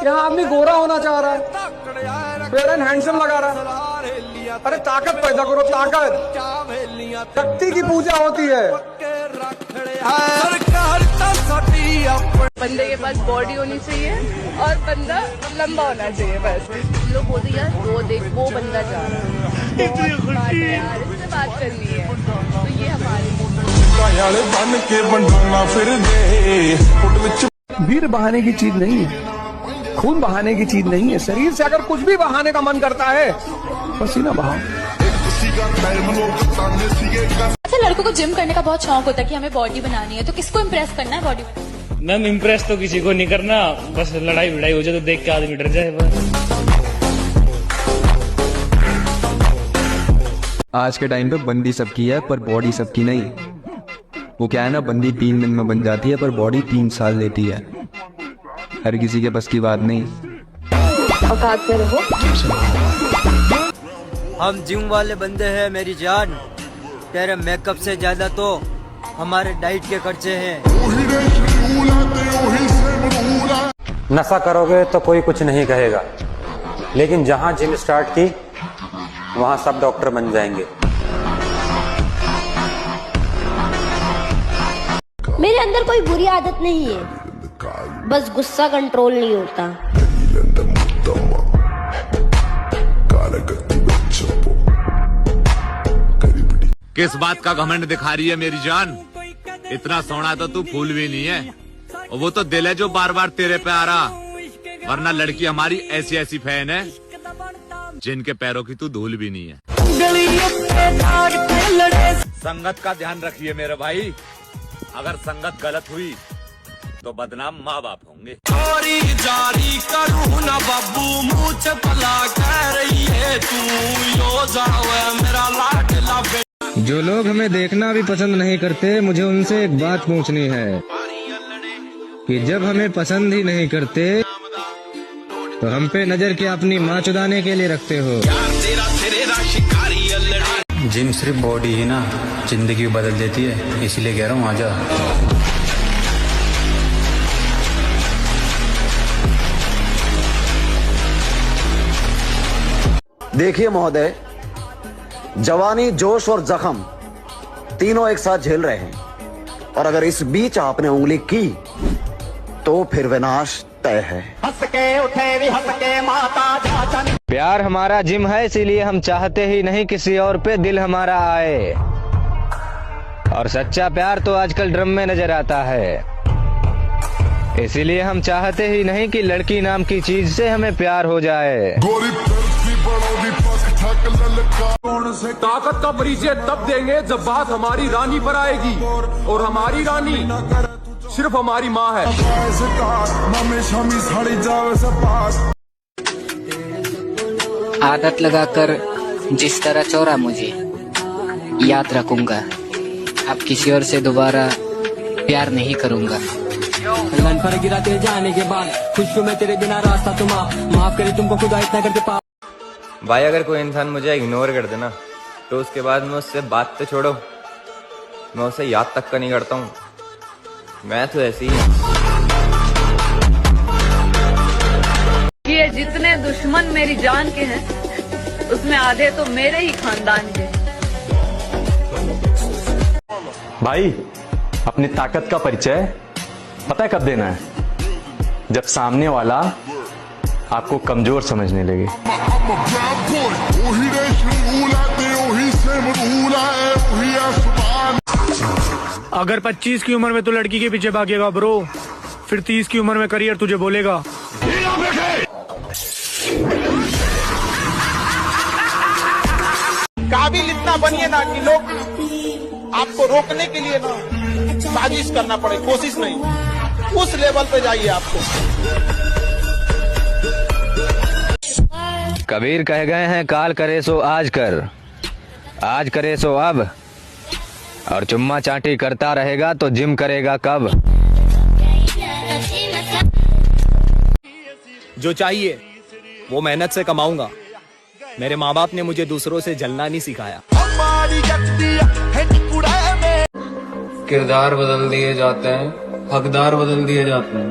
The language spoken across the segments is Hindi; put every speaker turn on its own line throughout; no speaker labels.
यहाँ आदमी गोरा होना चाह रहा है, फेयर एंड हैंडसम लगा रहा है। अरे ताकत पैदा करो, ताकत। शक्ति की पूजा होती है।
बंदे के पास बॉडी होनी चाहिए और बंदा लंबा होना चाहिए। बस लोग बोलते यार वो देख वो बंदा जा रहा है, यार इससे बात करनी है, तो ये हमारे
भीड़ बहाने की चीज नहीं है, खून बहाने की चीज नहीं है। शरीर से अगर कुछ भी बहाने का मन करता है, पसीना बहाओ।
अच्छा, लड़कों को जिम करने का बहुत शौक होता है कि हमें बॉडी बनानी है, तो किसको इम्प्रेस करना है बॉडी बनाने?
मैम इम्प्रेस तो किसी को नहीं करना, बस लड़ाई भिड़ाई हो जाए तो देख के आदमी डर जाए बस।
आज के टाइम पे बंदी सबकी है पर बॉडी सबकी नहीं। वो क्या है ना, बंदी 3 दिन में बन जाती है पर बॉडी 3 साल लेती है। हर किसी के बस की बात नहीं।
औकात में रहो।
हम जिम वाले बंदे हैं मेरी जान, तेरे मेकअप से ज्यादा तो हमारे डाइट के खर्चे हैं।
नशा करोगे तो कोई कुछ नहीं कहेगा, लेकिन जहां जिम स्टार्ट की वहां सब डॉक्टर बन जाएंगे।
मेरे अंदर कोई बुरी आदत नहीं है, बस गुस्सा कंट्रोल नहीं होता।
किस बात का घमंड दिखा रही है मेरी जान? इतना सोना तो तू फूल भी नहीं है, और वो तो दिल है जो बार बार तेरे पे आ रहा। वरना लड़की हमारी ऐसी ऐसी फैन है जिनके पैरों की तू धूल भी नहीं है। संगत का ध्यान रखिए मेरे भाई, अगर संगत गलत हुई तो बदनाम माँ बाप होंगे। चोरी जारी करूँ ना बाबू, मुझे भला कह रही है तू, यो जावे मेरा लाडला।
जो लोग हमें देखना भी पसंद नहीं करते, मुझे उनसे एक बात पूछनी है कि जब हमें पसंद ही नहीं करते तो हम पे नजर क्या अपनी माँ चुदाने के लिए रखते हो?
जिम सिर्फ बॉडी ही ना जिंदगी बदल देती है, इसलिए कह रहा हूँ आजा।
देखिए महोदय, जवानी, जोश और जख्म तीनों एक साथ झेल रहे हैं, और अगर इस बीच आपने उंगली की तो फिर विनाश तय है। हंस के उठे भी हंस के माता जाचन।
प्यार हमारा जिम है, इसीलिए हम चाहते ही नहीं किसी और पे दिल हमारा आए। और सच्चा प्यार तो आजकल ड्रम में नजर आता है, इसीलिए हम चाहते ही नहीं कि लड़की नाम की चीज से हमें प्यार हो जाए।
ताकत का परिचय तब देंगे जब बात हमारी रानी पर आएगी, और हमारी रानी सिर्फ हमारी माँ है।
आदत लगाकर जिस तरह चोरा मुझे, याद रखूंगा। अब किसी और से दोबारा प्यार नहीं करूंगा।
लन पर गिरा तेरे जाने के बाद, खुश में तेरे बिना रास्ता तुम माफ करे तुमको खुदा इतना करके पा।
भाई अगर कोई इंसान मुझे इग्नोर कर देना तो उसके बाद मैं उससे बात तो छोड़ो, मैं उसे याद तक का नहीं करता हूँ। मैं तो ऐसी ही।
ये जितने दुश्मन मेरी जान के हैं, उसमें आधे तो मेरे ही खानदान के।
भाई अपनी ताकत का परिचय पता है कब देना है? जब सामने वाला आपको कमजोर समझने लगे।
अगर 25 की उम्र में तो लड़की के पीछे भागेगा ब्रो, फिर 30 की उम्र में करियर तुझे बोलेगा।
काबिल इतना बनिए ना कि लोग आपको रोकने के लिए ना साजिश करना पड़े, कोशिश नहीं, उस लेवल पे जाइए आपको।
कबीर कह गए हैं काल करे सो आज कर, आज करे सो अब, और चुम्मा चाटी करता रहेगा तो जिम करेगा कब?
जो चाहिए वो मेहनत से कमाऊंगा। मेरे माँ बाप ने मुझे दूसरों से जलना नहीं सिखाया।
किरदार बदल दिए जाते हैं, हकदार बदल दिए जाते हैं।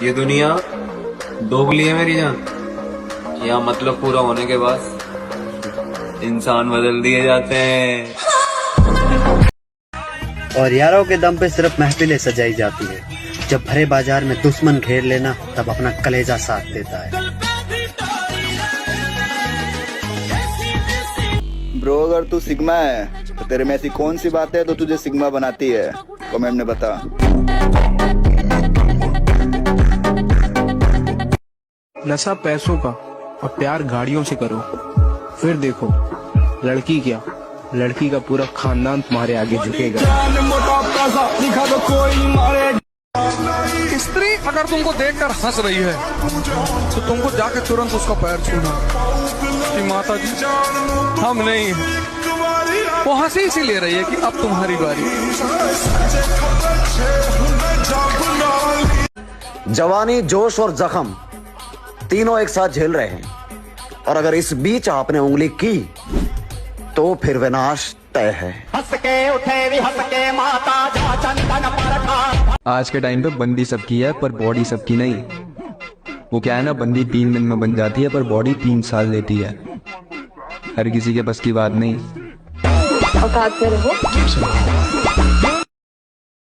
ये दुनिया दोगली है मेरी जान। यहाँ मतलब पूरा होने के बाद इंसान बदल दिए जाते हैं।
और यारों के दम पे सिर्फ महफिलें सजाई जाती है। जब भरे बाजार में दुश्मन घेर लेना तब अपना कलेजा साथ देता है।
ब्रो अगर तू सिग्मा है तो तेरे में ऐसी कौन सी बात है तो तुझे सिग्मा बनाती है? कमेंट में बता।
नशा पैसों का और प्यार गाड़ियों से करो, फिर देखो लड़की क्या, लड़की का पूरा खानदान तुम्हारे आगे झुकेगा।
स्त्री अगर तुमको देखकर हंस रही है तो तुमको जाके तुरंत उसका पैर छूना कि माता जी हम नहीं हैं। वो हंसी इसी ले रही है कि अब तुम्हारी बारी।
जवानी, जोश और जख्म तीनों एक साथ झेल रहे हैं, और अगर इस बीच आपने उंगली की तो फिर विनाश तय है।
आज के टाइम पे बंदी सबकी है पर बॉडी सबकी नहीं। वो क्या है ना, बंदी 3 दिन में बन जाती है पर बॉडी 3 साल लेती है। हर किसी के बस की बात नहीं।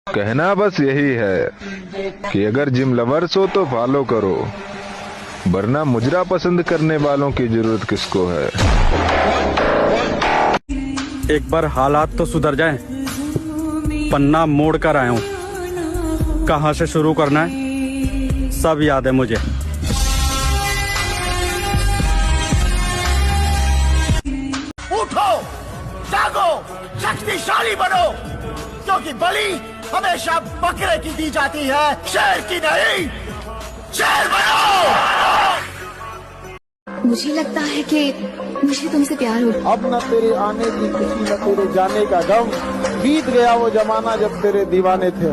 कहना बस यही है कि अगर जिम लवर्स हो तो फॉलो करो, वरना मुजरा पसंद करने वालों की जरूरत किसको है।
एक बार हालात तो सुधर जाएं, पन्ना मोड़ कर आया हूं। कहां से शुरू करना है सब याद है मुझे।
उठो, जागो, शक्तिशाली बनो, क्योंकि बलि हमेशा बकरे की दी जाती है, शेर की नहीं। शेर बनो।
मुझे लगता है कि मुझे तुमसे प्यार हो।
अब न तेरे आने की खुशी न तेरे जाने का गम, बीत गया वो जमाना जब तेरे दीवाने थे।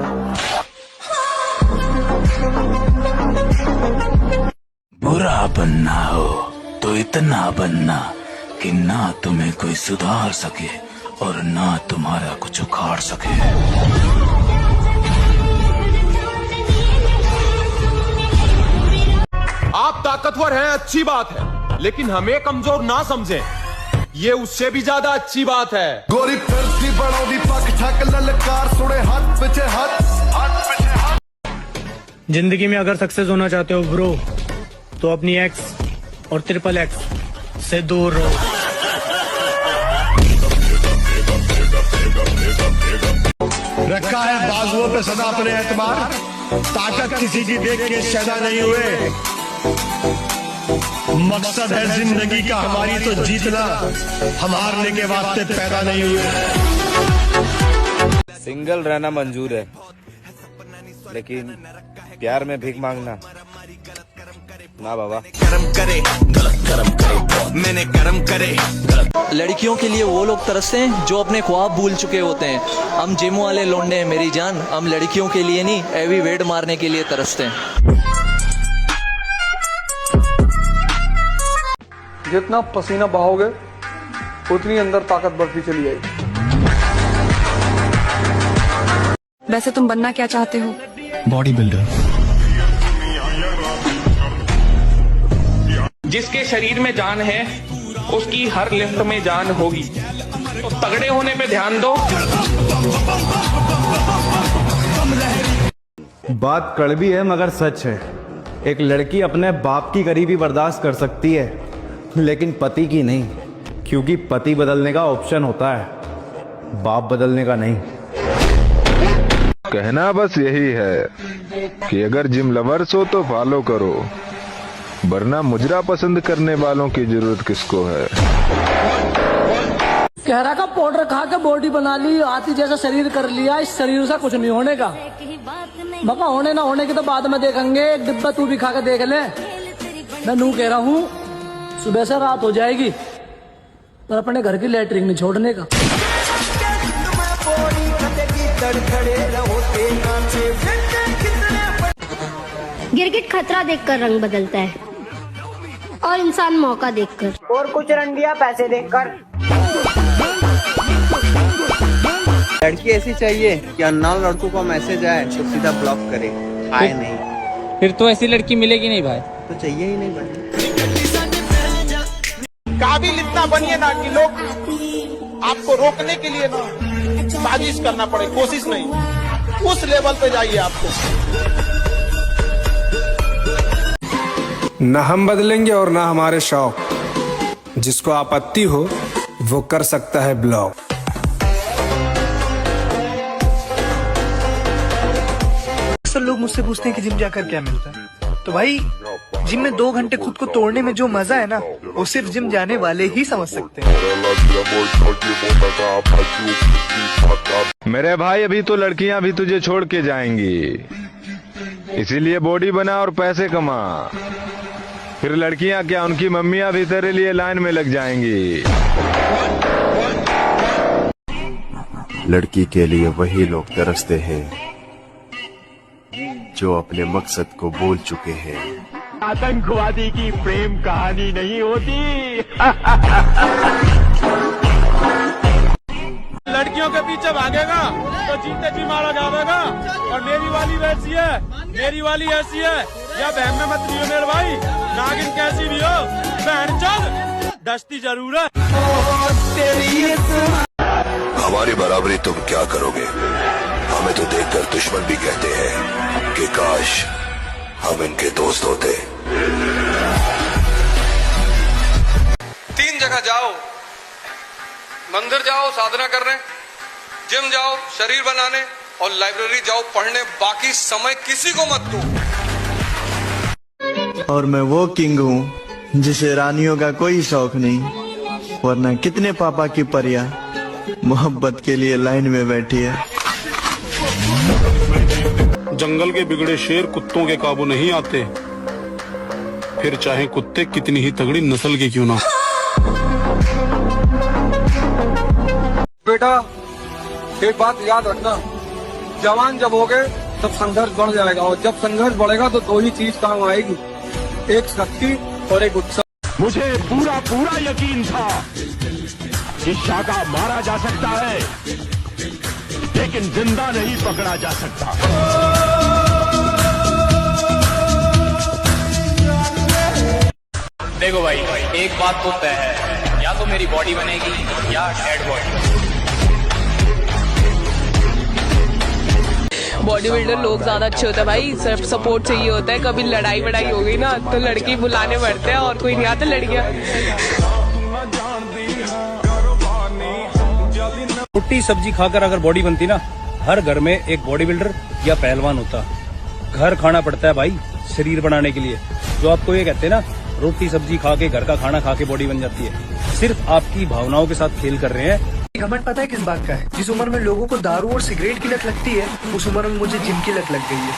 बुरा बनना हो तो इतना बनना कि ना तुम्हें कोई सुधार सके और ना तुम्हारा कुछ उखाड़ सके।
आप ताकतवर हैं, अच्छी बात है, लेकिन हमें कमजोर ना समझें, ये उससे भी ज्यादा अच्छी बात है।
गोरी फिरती बड़ोदी पक ठक ललकार सुने हाथ पीछे हाथ।
जिंदगी में अगर सक्सेस होना चाहते हो ब्रो तो अपनी एक्स और XXX से दूर रहो।
रखा है बाजुओं पे सदा अपने एतबार, ताकत किसी की देख के शैदा नहीं हुए। मकसद है जिंदगी का हमारी तो जीतना, हम हारने के वास्ते पैदा नहीं हुए।
सिंगल रहना मंजूर है, लेकिन प्यार में भीख मांगना ना बाबा।
कर्म करे गलत कर्म करे, मैंने कर्म करे गलत।
लड़कियों के लिए वो लोग तरसते हैं जो अपने ख्वाब भूल चुके होते हैं। हम जिम वाले लोंडे हैं मेरी जान, हम लड़कियों के लिए नहीं हैवी वेट मारने के लिए तरसते हैं।
जितना पसीना बहाओगे उतनी अंदर ताकत बढ़ती चली जाएगी।
वैसे तुम बनना क्या चाहते हो?
Body builder.
जिसके शरीर में जान है उसकी हर लिफ्ट में जान होगी, तो तगड़े होने पे ध्यान दो।
बात कड़वी है मगर सच है। एक लड़की अपने बाप की गरीबी बर्दाश्त कर सकती है, लेकिन पति की नहीं, क्योंकि पति बदलने का ऑप्शन होता है, बाप बदलने का नहीं।
कहना बस यही है कि अगर जिम लवर्स हो तो फॉलो करो, वरना मुजरा पसंद करने वालों की जरूरत किसको है।
कहरा का पाउडर खा के बॉडी बना ली, हाथी जैसा शरीर कर लिया, इस शरीर से कुछ नहीं होने का। बाबा होने ना होने की तो बाद में देखेंगे, एक डिब्बा तू भी खा के देख ले। मैं नू कह रहा हूँ सुबह से रात हो जाएगी पर अपने घर की लैट्रिन नहीं छोड़ने का।
गिरगिट खतरा देखकर रंग बदलता है और इंसान मौका देखकर,
और कुछ रंडिया पैसे देखकर।
लड़की ऐसी चाहिए कि अननोन लड़कों का मैसेज आए तो सीधा ब्लॉक करे, हाय नहीं।
फिर तो ऐसी लड़की मिलेगी नहीं भाई।
तो चाहिए ही नहीं भाई।
काबिल इतना बनिए ना कि लोग आपको रोकने के लिए ना साजिश करना पड़े, कोशिश नहीं, उस लेवल पे जाइए आपको।
न हम बदलेंगे और न हमारे शौक। जिसको आपत्ति हो वो कर सकता है ब्लॉक।
अक्सर लोग मुझसे पूछते हैं कि जिम जाकर क्या मिलता है, तो भाई जिम में 2 घंटे खुद को तोड़ने में जो मजा है ना, वो सिर्फ जिम जाने वाले ही समझ सकते हैं।
मेरे भाई अभी तो लड़कियां भी तुझे छोड़ के जाएंगी, इसीलिए बॉडी बना और पैसे कमा। फिर लड़कियां क्या, उनकी मम्मियां भी तेरे लिए लाइन में लग जाएंगी।
लड़की के लिए वही लोग तरसते हैं जो अपने मकसद को भूल चुके हैं।
आतंकवादी की प्रेम कहानी नहीं होती।
लड़कियों के पीछे भागेगा तो जीते जी मारा जाएगा। और मेरी वाली वैसी है, मेरी वाली ऐसी है, या बहन में मत लियो मेरे भाई, नागिन कैसी भी हो, बहन चल दस्ती जरूर है।
हमारी बराबरी तुम क्या करोगे? हमें तो देखकर दुश्मन भी कहते हैं कि काश हम इनके दोस्त होते।
3 जगह जाओ, मंदिर जाओ साधना करने, जिम जाओ शरीर बनाने, और लाइब्रेरी जाओ पढ़ने। बाकी समय किसी को मत दो।
और मैं वो किंग हूँ जिसे रानियों का कोई शौक नहीं, वरना कितने पापा की परियां मोहब्बत के लिए लाइन में बैठी है।
जंगल के बिगड़े शेर कुत्तों के काबू नहीं आते, फिर चाहे कुत्ते कितनी ही तगड़ी नस्ल के क्यों ना।
बेटा एक बात याद रखना, जवान जब होगे तब संघर्ष बढ़ जाएगा, और जब संघर्ष बढ़ेगा तो 2 ही चीज काम आएगी, एक शक्ति और एक उत्साह।
मुझे पूरा यकीन था कि शाका मारा जा सकता है, लेकिन जिंदा नहीं पकड़ा जा सकता।
देखो भाई, एक बात तो तय है, या तो मेरी बॉडी बनेगी या डेड बॉडी।
बॉडी बिल्डर लोग ज्यादा अच्छे होते हैं भाई, सिर्फ सपोर्ट चाहिए होता है। कभी लड़ाई वड़ाई हो गई ना तो लड़की बुलाने पड़ते हैं, और कोई नहीं आता लड़कियां।
रोटी सब्जी खाकर अगर बॉडी बनती ना, हर घर में एक बॉडी बिल्डर या पहलवान होता। घर खाना पड़ता है भाई शरीर बनाने के लिए। जो आपको ये कहते हैं ना, रोटी सब्जी खा के, घर का खाना खा के बॉडी बन जाती है, सिर्फ आपकी भावनाओं के साथ खेल कर रहे हैं।
घमंड पता है किस बात का है? जिस उम्र में लोगों को दारू और सिगरेट की लत लगती है, उस उम्र में मुझे जिम की लत लग गई है।